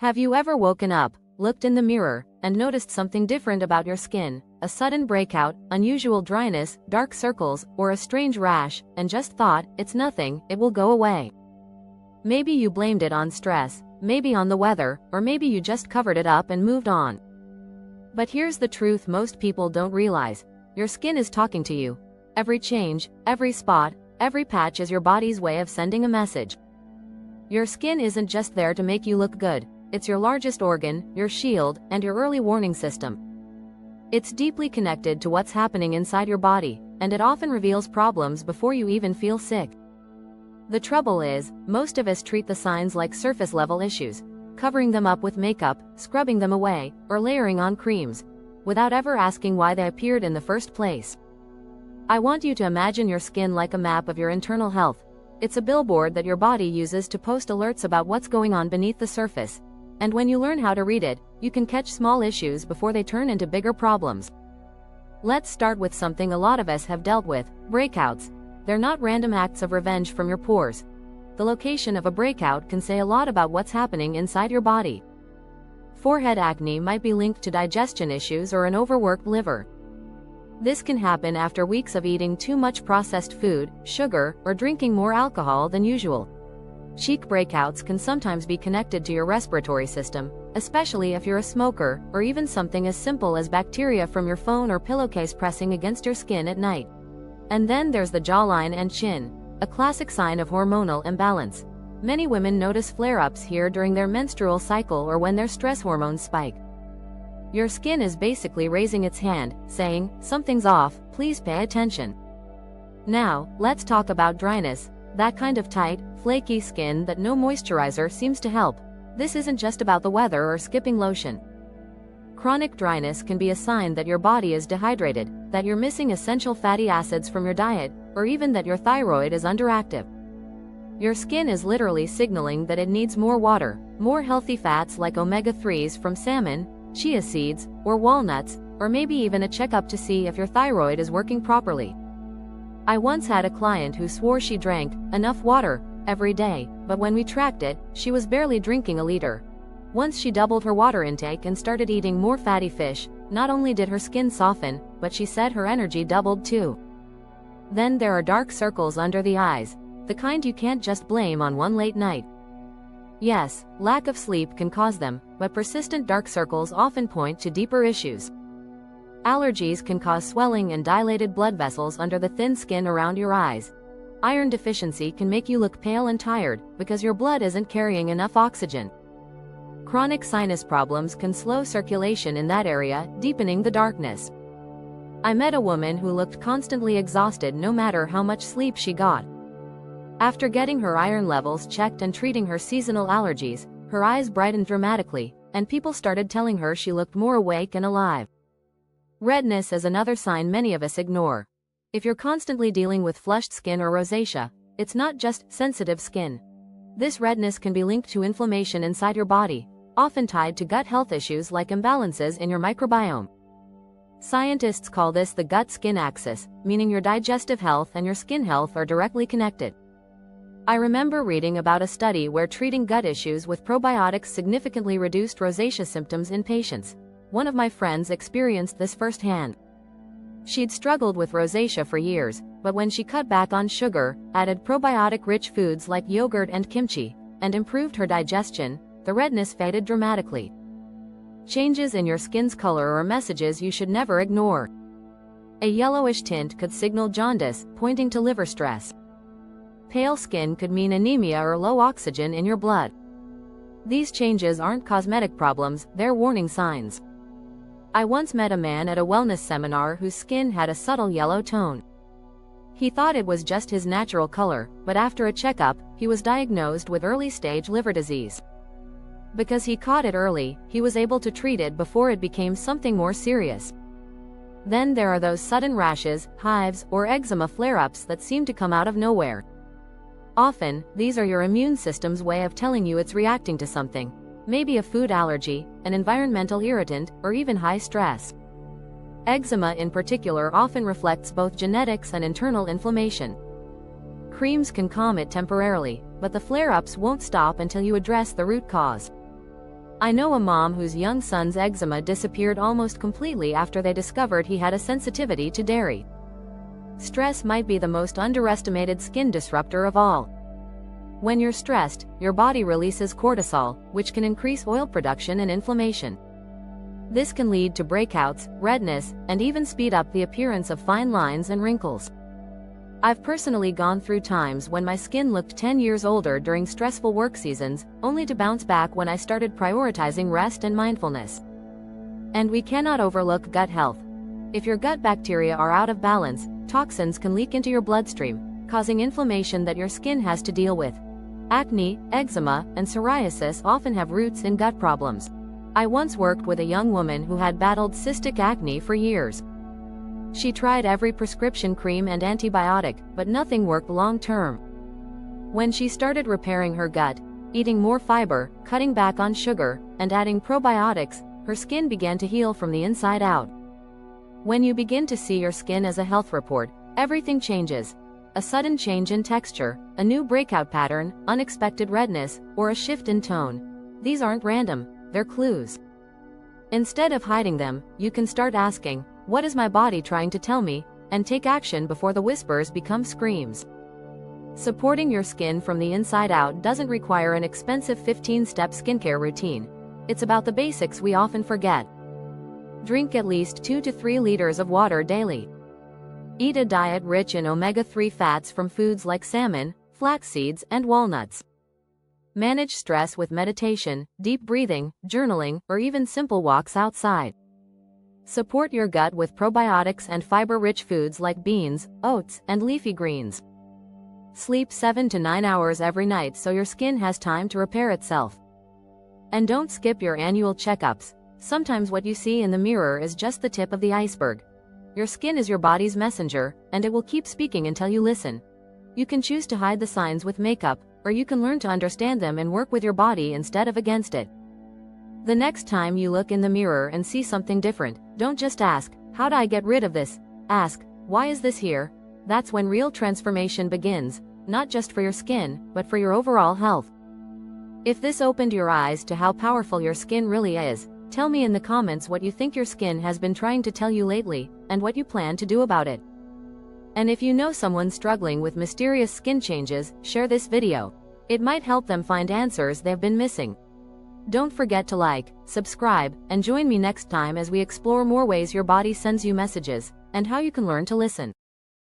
Have you ever woken up, looked in the mirror, and noticed something different about your skin? A sudden breakout, unusual dryness, dark circles, or a strange rash, and just thought, it's nothing, it will go away. Maybe you blamed it on stress, maybe on the weather, or maybe you just covered it up and moved on. But here's the truth most people don't realize. Your skin is talking to you. Every change, every spot, every patch is your body's way of sending a message. Your skin isn't just there to make you look good. It's your largest organ, your shield, and your early warning system. It's deeply connected to what's happening inside your body, and it often reveals problems before you even feel sick. The trouble is, most of us treat the signs like surface-level issues, covering them up with makeup, scrubbing them away, or layering on creams, without ever asking why they appeared in the first place. I want you to imagine your skin like a map of your internal health. It's a billboard that your body uses to post alerts about what's going on beneath the surface. And when you learn how to read it, you can catch small issues before they turn into bigger problems. Let's start with something a lot of us have dealt with: breakouts. They're not random acts of revenge from your pores. The location of a breakout can say a lot about what's happening inside your body. Forehead acne might be linked to digestion issues or an overworked liver. This can happen after weeks of eating too much processed food, sugar, or drinking more alcohol than usual. Cheek breakouts can sometimes be connected to your respiratory system, especially if you're a smoker, or even something as simple as bacteria from your phone or pillowcase pressing against your skin at night. And then there's the jawline and chin, a classic sign of hormonal imbalance. Many women notice flare-ups here during their menstrual cycle or when their stress hormones spike. Your skin is basically raising its hand, saying, "Something's off, please pay attention." Now, let's talk about dryness. That kind of tight, flaky skin that no moisturizer seems to help. This isn't just about the weather or skipping lotion. Chronic dryness can be a sign that your body is dehydrated, that you're missing essential fatty acids from your diet, or even that your thyroid is underactive. Your skin is literally signaling that it needs more water, more healthy fats like omega-3s from salmon, chia seeds, or walnuts, or maybe even a checkup to see if your thyroid is working properly. I once had a client who swore she drank enough water every day, but when we tracked it, she was barely drinking a liter. Once she doubled her water intake and started eating more fatty fish, not only did her skin soften, but she said her energy doubled too. Then there are dark circles under the eyes, the kind you can't just blame on one late night. Yes, lack of sleep can cause them, but persistent dark circles often point to deeper issues. Allergies can cause swelling and dilated blood vessels under the thin skin around your eyes. Iron deficiency can make you look pale and tired, because your blood isn't carrying enough oxygen. Chronic sinus problems can slow circulation in that area, deepening the darkness. I met a woman who looked constantly exhausted no matter how much sleep she got. After getting her iron levels checked and treating her seasonal allergies, her eyes brightened dramatically, and people started telling her she looked more awake and alive. Redness is another sign many of us ignore. If you're constantly dealing with flushed skin or rosacea, it's not just sensitive skin. This redness can be linked to inflammation inside your body, often tied to gut health issues like imbalances in your microbiome. Scientists call this the gut-skin axis, meaning your digestive health and your skin health are directly connected. I remember reading about a study where treating gut issues with probiotics significantly reduced rosacea symptoms in patients. One of my friends experienced this firsthand. She'd struggled with rosacea for years, but when she cut back on sugar, added probiotic-rich foods like yogurt and kimchi, and improved her digestion, the redness faded dramatically. Changes in your skin's color are messages you should never ignore. A yellowish tint could signal jaundice, pointing to liver stress. Pale skin could mean anemia or low oxygen in your blood. These changes aren't cosmetic problems, they're warning signs. I once met a man at a wellness seminar whose skin had a subtle yellow tone. He thought it was just his natural color, but after a checkup, he was diagnosed with early-stage liver disease. Because he caught it early, he was able to treat it before it became something more serious. Then there are those sudden rashes, hives, or eczema flare-ups that seem to come out of nowhere. Often, these are your immune system's way of telling you it's reacting to something. Maybe a food allergy, an environmental irritant, or even high stress. Eczema in particular often reflects both genetics and internal inflammation. Creams can calm it temporarily, but the flare-ups won't stop until you address the root cause. I know a mom whose young son's eczema disappeared almost completely after they discovered he had a sensitivity to dairy. Stress might be the most underestimated skin disruptor of all. When you're stressed, your body releases cortisol, which can increase oil production and inflammation. This can lead to breakouts, redness, and even speed up the appearance of fine lines and wrinkles. I've personally gone through times when my skin looked 10 years older during stressful work seasons, only to bounce back when I started prioritizing rest and mindfulness. And we cannot overlook gut health. If your gut bacteria are out of balance, toxins can leak into your bloodstream, causing inflammation that your skin has to deal with. Acne, eczema, and psoriasis often have roots in gut problems. I once worked with a young woman who had battled cystic acne for years. She tried every prescription cream and antibiotic, but nothing worked long-term. When she started repairing her gut, eating more fiber, cutting back on sugar, and adding probiotics, her skin began to heal from the inside out. When you begin to see your skin as a health report, everything changes. A sudden change in texture, a new breakout pattern, unexpected redness, or a shift in tone. These aren't random, they're clues. Instead of hiding them, you can start asking, what is my body trying to tell me? And take action before the whispers become screams. Supporting your skin from the inside out doesn't require an expensive 15-step skincare routine. It's about the basics we often forget. Drink at least 2 to 3 liters of water daily. Eat a diet rich in omega-3 fats from foods like salmon, flax seeds, and walnuts. Manage stress with meditation, deep breathing, journaling, or even simple walks outside. Support your gut with probiotics and fiber-rich foods like beans, oats, and leafy greens. Sleep 7 to 9 hours every night so your skin has time to repair itself. And don't skip your annual checkups. Sometimes what you see in the mirror is just the tip of the iceberg. Your skin is your body's messenger, and it will keep speaking until you listen. You can choose to hide the signs with makeup, or you can learn to understand them and work with your body instead of against it. The next time you look in the mirror and see something different, don't just ask, how do I get rid of this? Ask, why is this here? That's when real transformation begins, not just for your skin, but for your overall health. If this opened your eyes to how powerful your skin really is, tell me in the comments what you think your skin has been trying to tell you lately, and what you plan to do about it. And if you know someone struggling with mysterious skin changes, share this video. It might help them find answers they've been missing. Don't forget to like, subscribe, and join me next time as we explore more ways your body sends you messages, and how you can learn to listen.